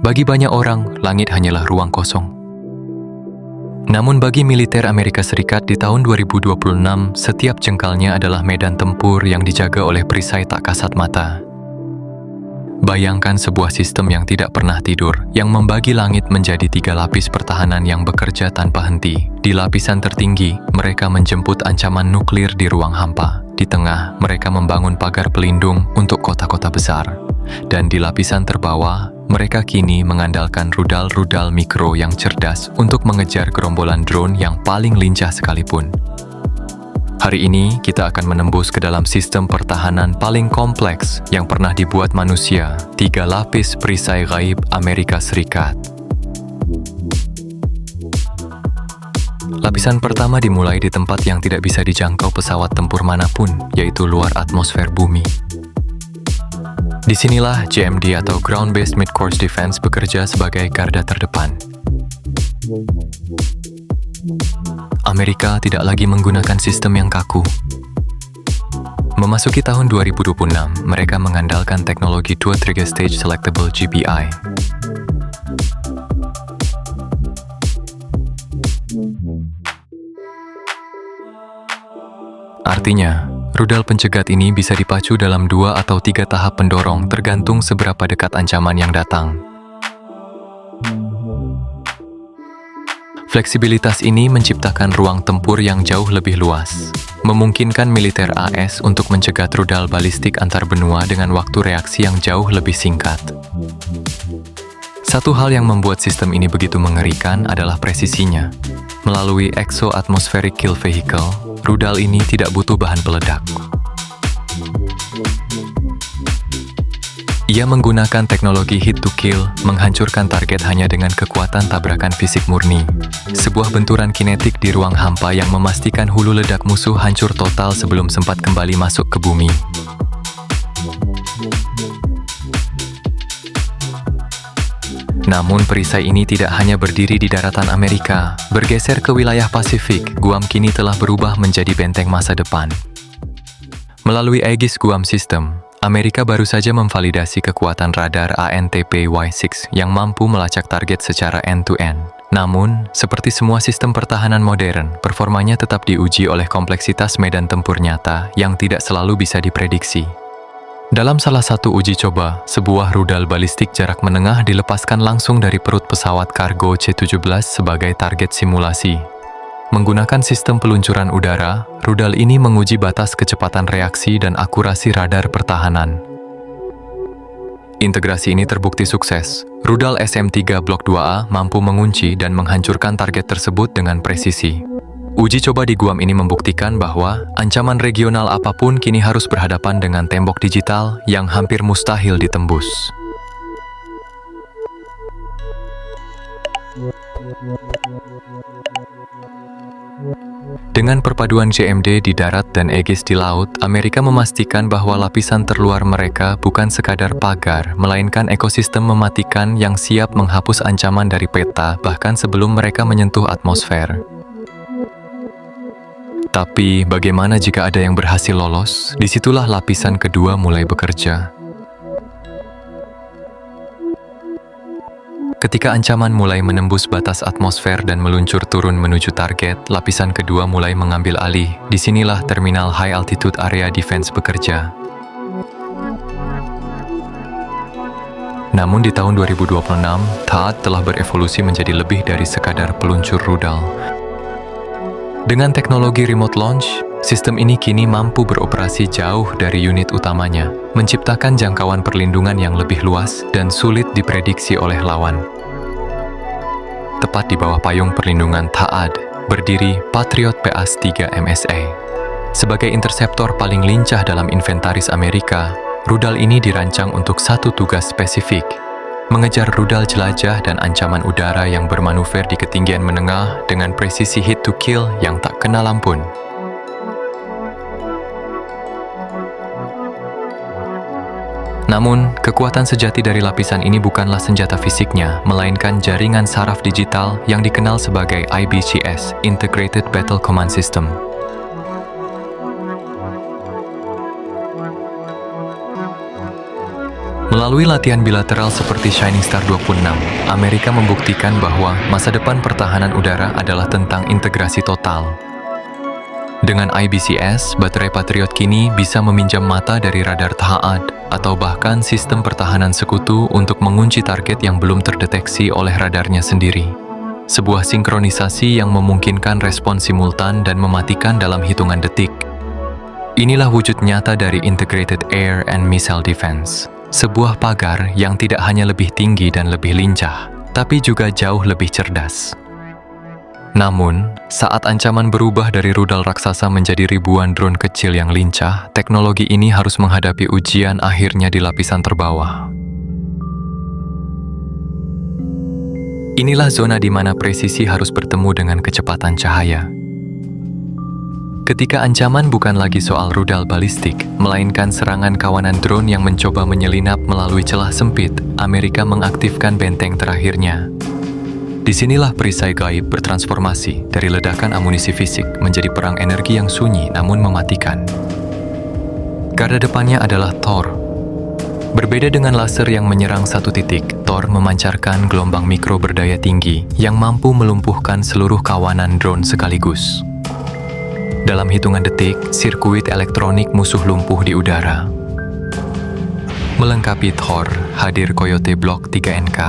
Bagi banyak orang, langit hanyalah ruang kosong. Namun bagi militer Amerika Serikat di tahun 2026, setiap jengkalnya adalah medan tempur yang dijaga oleh perisai tak kasat mata. Bayangkan sebuah sistem yang tidak pernah tidur, yang membagi langit menjadi 3 lapis pertahanan yang bekerja tanpa henti. Di lapisan tertinggi, mereka menjemput ancaman nuklir di ruang hampa. Di tengah, mereka membangun pagar pelindung untuk kota-kota besar. Dan di lapisan terbawah, mereka kini mengandalkan rudal-rudal mikro yang cerdas untuk mengejar gerombolan drone yang paling lincah sekalipun. Hari ini, kita akan menembus ke dalam sistem pertahanan paling kompleks yang pernah dibuat manusia, 3 lapis perisai gaib Amerika Serikat. Lapisan pertama dimulai di tempat yang tidak bisa dijangkau pesawat tempur manapun, yaitu luar atmosfer bumi. Disinilah GMD atau Ground Based Midcourse Defense bekerja sebagai garda terdepan. Amerika tidak lagi menggunakan sistem yang kaku. Memasuki tahun 2026, mereka mengandalkan teknologi Dual Trigger Stage Selectable GBI. Artinya, rudal pencegat ini bisa dipacu dalam 2 atau 3 tahap pendorong tergantung seberapa dekat ancaman yang datang. Fleksibilitas ini menciptakan ruang tempur yang jauh lebih luas, memungkinkan militer AS untuk mencegat rudal balistik antar benua dengan waktu reaksi yang jauh lebih singkat. Satu hal yang membuat sistem ini begitu mengerikan adalah presisinya. Melalui Exo-Atmospheric Kill Vehicle, rudal ini tidak butuh bahan peledak. Ia menggunakan teknologi hit-to-kill, menghancurkan target hanya dengan kekuatan tabrakan fisik murni. Sebuah benturan kinetik di ruang hampa yang memastikan hulu ledak musuh hancur total sebelum sempat kembali masuk ke bumi. Namun perisai ini tidak hanya berdiri di daratan Amerika. Bergeser ke wilayah Pasifik, Guam kini telah berubah menjadi benteng masa depan. Melalui Aegis Guam System, Amerika baru saja memvalidasi kekuatan radar ANTP-Y6 yang mampu melacak target secara end-to-end. Namun, seperti semua sistem pertahanan modern, performanya tetap diuji oleh kompleksitas medan tempur nyata yang tidak selalu bisa diprediksi. Dalam salah satu uji coba, sebuah rudal balistik jarak menengah dilepaskan langsung dari perut pesawat kargo C-17 sebagai target simulasi. Menggunakan sistem peluncuran udara, rudal ini menguji batas kecepatan reaksi dan akurasi radar pertahanan. Integrasi ini terbukti sukses. Rudal SM-3 Blok 2A mampu mengunci dan menghancurkan target tersebut dengan presisi. Uji coba di Guam ini membuktikan bahwa ancaman regional apapun kini harus berhadapan dengan tembok digital yang hampir mustahil ditembus. Dengan perpaduan GMD di darat dan Aegis di laut, Amerika memastikan bahwa lapisan terluar mereka bukan sekadar pagar, melainkan ekosistem mematikan yang siap menghapus ancaman dari peta bahkan sebelum mereka menyentuh atmosfer. Tapi bagaimana jika ada yang berhasil lolos? Disitulah lapisan kedua mulai bekerja. Ketika ancaman mulai menembus batas atmosfer dan meluncur turun menuju target, lapisan kedua mulai mengambil alih. Disinilah Terminal High Altitude Area Defense bekerja. Namun di tahun 2026, THAAD telah berevolusi menjadi lebih dari sekadar peluncur rudal. Dengan teknologi remote launch, sistem ini kini mampu beroperasi jauh dari unit utamanya, menciptakan jangkauan perlindungan yang lebih luas dan sulit diprediksi oleh lawan. Tepat di bawah payung perlindungan THAAD, berdiri Patriot PAS-3 MSA. Sebagai interseptor paling lincah dalam inventaris Amerika, rudal ini dirancang untuk satu tugas spesifik, mengejar rudal jelajah dan ancaman udara yang bermanuver di ketinggian menengah dengan presisi hit-to-kill yang tak kenal ampun. Namun, kekuatan sejati dari lapisan ini bukanlah senjata fisiknya, melainkan jaringan saraf digital yang dikenal sebagai IBCS, Integrated Battle Command System. Melalui latihan bilateral seperti Shining Star 26, Amerika membuktikan bahwa masa depan pertahanan udara adalah tentang integrasi total. Dengan IBCS, baterai Patriot kini bisa meminjam mata dari radar THAAD atau bahkan sistem pertahanan sekutu untuk mengunci target yang belum terdeteksi oleh radarnya sendiri. Sebuah sinkronisasi yang memungkinkan respons simultan dan mematikan dalam hitungan detik. Inilah wujud nyata dari Integrated Air and Missile Defense. Sebuah pagar yang tidak hanya lebih tinggi dan lebih lincah, tapi juga jauh lebih cerdas. Namun, saat ancaman berubah dari rudal raksasa menjadi ribuan drone kecil yang lincah, teknologi ini harus menghadapi ujian akhirnya di lapisan terbawah. Inilah zona di mana presisi harus bertemu dengan kecepatan cahaya. Ketika ancaman bukan lagi soal rudal balistik, melainkan serangan kawanan drone yang mencoba menyelinap melalui celah sempit, Amerika mengaktifkan benteng terakhirnya. Disinilah perisai gaib bertransformasi dari ledakan amunisi fisik menjadi perang energi yang sunyi namun mematikan. Garda depannya adalah Thor. Berbeda dengan laser yang menyerang satu titik, Thor memancarkan gelombang mikro berdaya tinggi yang mampu melumpuhkan seluruh kawanan drone sekaligus. Dalam hitungan detik, sirkuit elektronik musuh lumpuh di udara. Melengkapi Thor, hadir Coyote Block 3NK.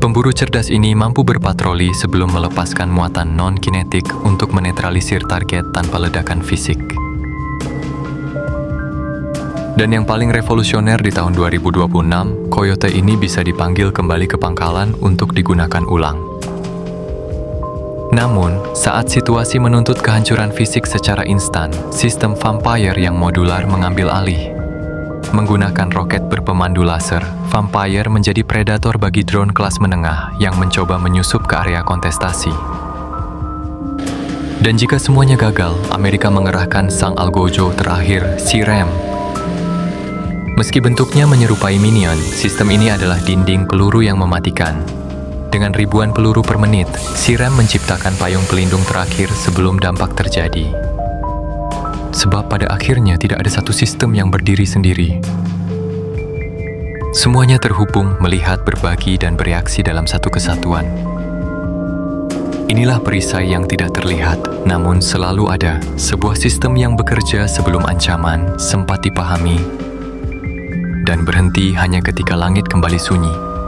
Pemburu cerdas ini mampu berpatroli sebelum melepaskan muatan non-kinetik untuk menetralisir target tanpa ledakan fisik. Dan yang paling revolusioner di tahun 2026, Coyote ini bisa dipanggil kembali ke pangkalan untuk digunakan ulang. Namun, saat situasi menuntut kehancuran fisik secara instan, sistem Vampire yang modular mengambil alih. Menggunakan roket berpemandu laser, Vampire menjadi predator bagi drone kelas menengah yang mencoba menyusup ke area kontestasi. Dan jika semuanya gagal, Amerika mengerahkan sang algojo terakhir, SeaRAM. Meski bentuknya menyerupai minion, sistem ini adalah dinding peluru yang mematikan. Dengan ribuan peluru per menit, SeaRAM menciptakan payung pelindung terakhir sebelum dampak terjadi. Sebab pada akhirnya tidak ada satu sistem yang berdiri sendiri. Semuanya terhubung, melihat, berbagi, dan bereaksi dalam satu kesatuan. Inilah perisai yang tidak terlihat, namun selalu ada. Sebuah sistem yang bekerja sebelum ancaman sempat dipahami dan berhenti hanya ketika langit kembali sunyi.